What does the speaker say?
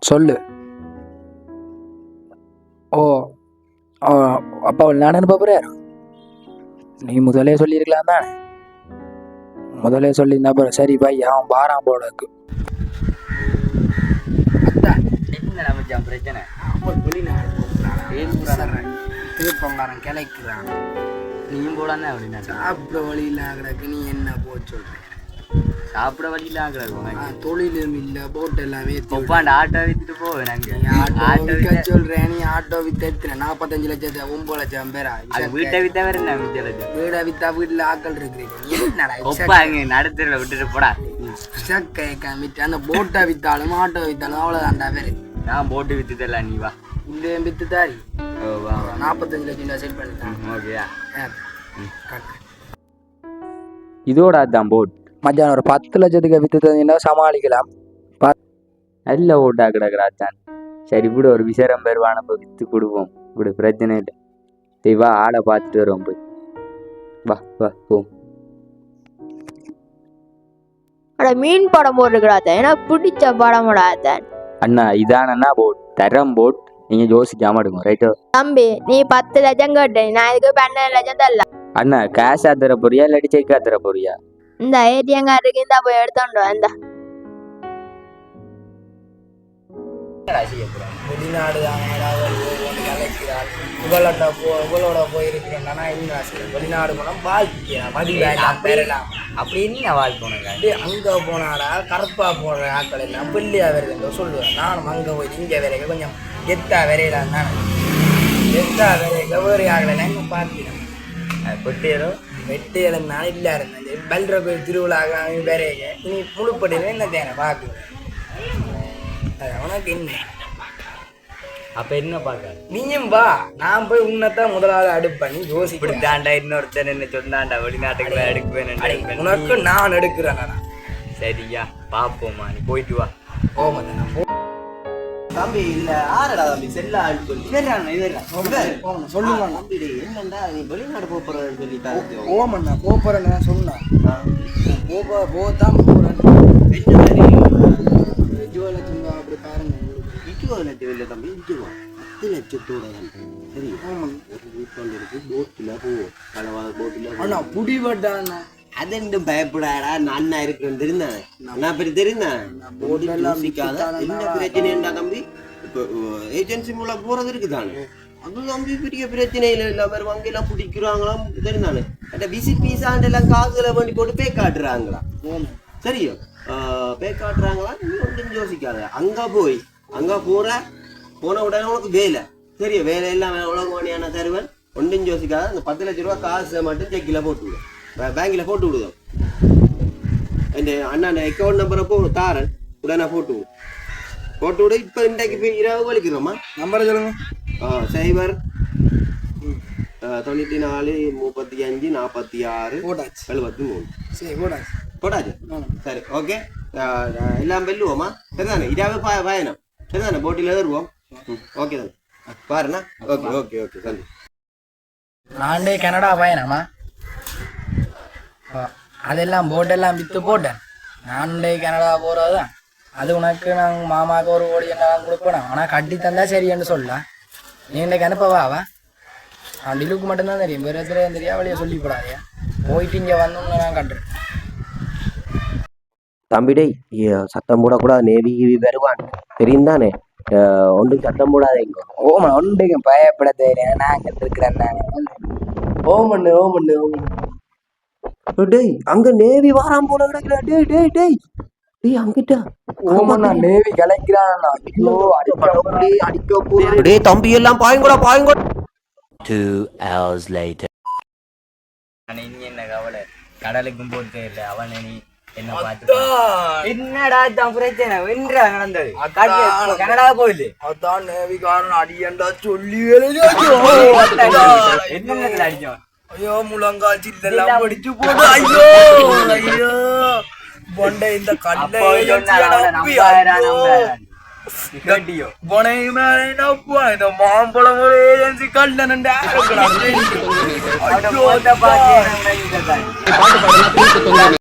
சொல்லு. ஓ ஓ, அப்பா நான் அனுப்ப போகிறார். நீ முதலே சொல்லியிருக்கலாம் தானே. முதலே சொல்லியிருந்தா அப்புறம் சரி பை அவன் பாரான் போலக்கு. பிரச்சனை திருப்பங்காரன் கிளைக்கிறான். நீயும் போடானே அப்படின்னா சாப்பிட வழியில் கிடக்கு. நீ என்ன போக சொல்ற? சாப்பிட வழியில ஆகுறாங்க. தொழிலும் இல்லை, போட்டு எல்லாமே ஒப்பாண்ட ஆட்டோ வித்துட்டு போ. ஆட்டோ சொல்றேன். நீ ஆட்டோ வித்து எத்தனை 45 லட்சத்தை 9 லட்சம் பேரா? வீட்டை வித்தா வேற என்ன வித்து? வீடை வித்தா வீட்டுல ஆக்கள் இருக்கிறீங்க. ஒப்பா இங்க நடுத்தர விட்டுட்டு போடா. அந்த போட்டை வித்தாலும் ஆட்டோ வித்தாலும் அவ்வளவுதான்டா பேரு. நான் போட்டு வித்துதல்ல, நீ வா. உள்ளே வித்து தாரி 45 லட்சம் செட் பண்ணிட்டான். ஓகேயா? இதோட அதான் போட் மச்சான் ஒரு 10 லட்சத்துக்கு வித்து தந்தீங்கன்னா சமாளிக்கலாம். நல்ல ஓட்டா கிடக்குறாச்சான். சரி இப்படி ஒரு விசேரம் பேர் நம்ம வித்து கொடுப்போம். இப்படி பிரச்சனை இல்லை. சரி வா, ஆளை பார்த்துட்டு வருவோம் போய். வா வா போ. மீன் படம் போட்டுக்கிறாத்த எனக்கு பிடிச்ச படம் போடாதான். அண்ணா இதானண்ணா போட், தரம் போட். நீங்க யோசிக்காம எடுங்க. ரைட்டோ தம்பி, நீ 10 லட்சம் கேட்ட, நான் இதுக்கு 12 லட்சம் தரல. அண்ணா கேஷா தர போறியா இல்லாட்டி செக்கா தர போறியா? இந்த ஏடிஎம் கார்டுக்கு இந்த போய் எடுத்தோண்டு இந்த வெளிநாடு கலைக்கிறார். இவளோட போயிருக்கிறேன்னா வெளிநாடு போனா வாழ்க்கையெல்லாம் பெறலாம் அப்படின்னு நான் வாழ் போனேங்க. அங்க போனாடா கருப்பா போடுற ஆக்கள் எல்லாம் வெள்ளியா வருது சொல்லுவேன். நானும் அங்க போய் இங்க வரைக்க கொஞ்சம் கெத்தா வரையலாம் தானே. கெத்தா வரைக்க வேறு ஆகலை எங்க பார்க்கிறேன். பொட்டியரோ வெட்டியலனால இல்ல இருந்தேன். பல்ற கோயில் திருவிழாக வரைக்க இனி முழுப்படையில என்ன தேனை பார்க்குவேன். உனக்கு என்ன அப்ப என்ன பார்க்க? நீயும் வா, நான் போய் உன்னதான் முதலாவது அடுப்பண்ணி யோசிப்பிடுத்தாண்டா. இன்னொருத்தன் என்ன சொன்னாண்டா வெளிநாட்டுக்குள்ள எடுக்குவேன். உனக்கு நான் எடுக்கிறேன். சரியா பாப்போமா, நீ போயிட்டு வா. தம்பி இல்ல ஆறடா தம்பி செல்லா சொல்லுங்க. தம்பி என்னண்டா நீ வெளிநாடு போறன்னு சொல்லிட்டாரு. ஓமண்ணா போறேன்னு சொன்னான். போதான் போறேன். அப்படி பாருங்க. 20 லட்சம் இல்லை தம்பி, 10 லட்சத்தோட சரி. ஒரு வீட்டு இருக்கு, போட்டில் போவோம். கலவாத போட்டில் அண்ணா புடிபட்டாண்ணா. அதெண்டும் பயப்படாடா, நான் இருக்கிறேன் தெரிந்தானே. நான் பெரிய தெரிந்தேன். என்ன பிரச்சனைடா தம்பி? இப்போ ஏஜென்சி மூலம் போறது இருக்குதானே, அது தம்பி பெரிய பிரச்சனையில இல்லாம வங்கியெல்லாம் பிடிக்கிறாங்களாம் தெரிந்தானே. விசிட் பீஸாண்டெல்லாம் காசுல பண்ணி போட்டு பே காட்டுறாங்களா? சரியோ பே காட்டுறாங்களா? நீ ஒன்றும் யோசிக்காத. அங்க போன உடனே உனக்கு வேலை சரியா, வேலை எல்லாம் உலக மணியான தருவன். ஒன்றும் யோசிக்காத. அந்த 10 லட்ச ரூபா காசை மட்டும் செக்கில் போட்டு விடும், பேங்கில் போட்டு விடுதோம். இந்த அண்ணா அக்கௌண்ட் நம்பரை தாரன் உடனே போட்டு விடு. இப்போ இன்றைக்கு போய் இரவு வலிக்கிறோமா? நம்பரை சொல்லுங்க. 0 94 35 46 73. சரி போட்டாச்சு. சரி ஓகே, எல்லாம் வெல்லுவோமா? சரிதானே? இதாவே பயணம் சரிதானே? போட்டியில் ஏறுவோம். ஓகே தானே பாருண்ணா. ஓகே ஓகே ஓகே சரி. நான்டே கனடா பயணமா? அதெல்லாம் போட்டெல்லாம் விற்று போட்டேன். நான்டே கனடா போகிறது தான். அது உனக்கு நாங்கள் மாமாவுக்கு 1 கோடி எல்லாம் கொடுப்பேன். ஆனால் கட்டி தந்தா சரின்னு சொல்ல. நீ இன்றைக்கு அனுப்பவாவா? டிலுக்கு மட்டும்தான் தெரியும், வேறு எதுலையும் தெரியா. வழியை சொல்லிப்படாதே. போயிட்டு இங்கே வந்தோம்னு நான் கண்டுறேன். தம்பிடே சத்தம் போடக்கூடாது, நேவி வருவான் தெரியும் தானே. ஒன்றும் சத்தம் போடாதீங்க. ஓமா ஒன்றைக்கு பயப்பட தெரியும். நான் கண்டிருக்கிறேன். ஓமண்ணு டேய் அங்க நேவி வாராம் போல கிடக்குறா. டேய் டேய் டேய் டேய் அங்கிட்ட ஓமண்ணா நேவி கலைக்கிறான். டேய் தம்பி எல்லாம் பாயுங்கடா. 2 hours later. நீ என்ன கவலை, கடலுக்கும் போட்டு இல்லை. அவனை நீ என்ன பார்த்து என்னடா தான் பிரச்சனை வென்றா நடந்தது. கனடா போயிடு. அதான் நேவிகாரன் அடியண்டா சொல்லி என்ன அடிச்சோம். ஐயோ முழங்கால் சில்லெல்லாம் படிச்சு போடு. ஐயோ பொண்டை இந்த கல்லை இந்த மாம்பழம் ஒரு ஏஜென்சி கல்ல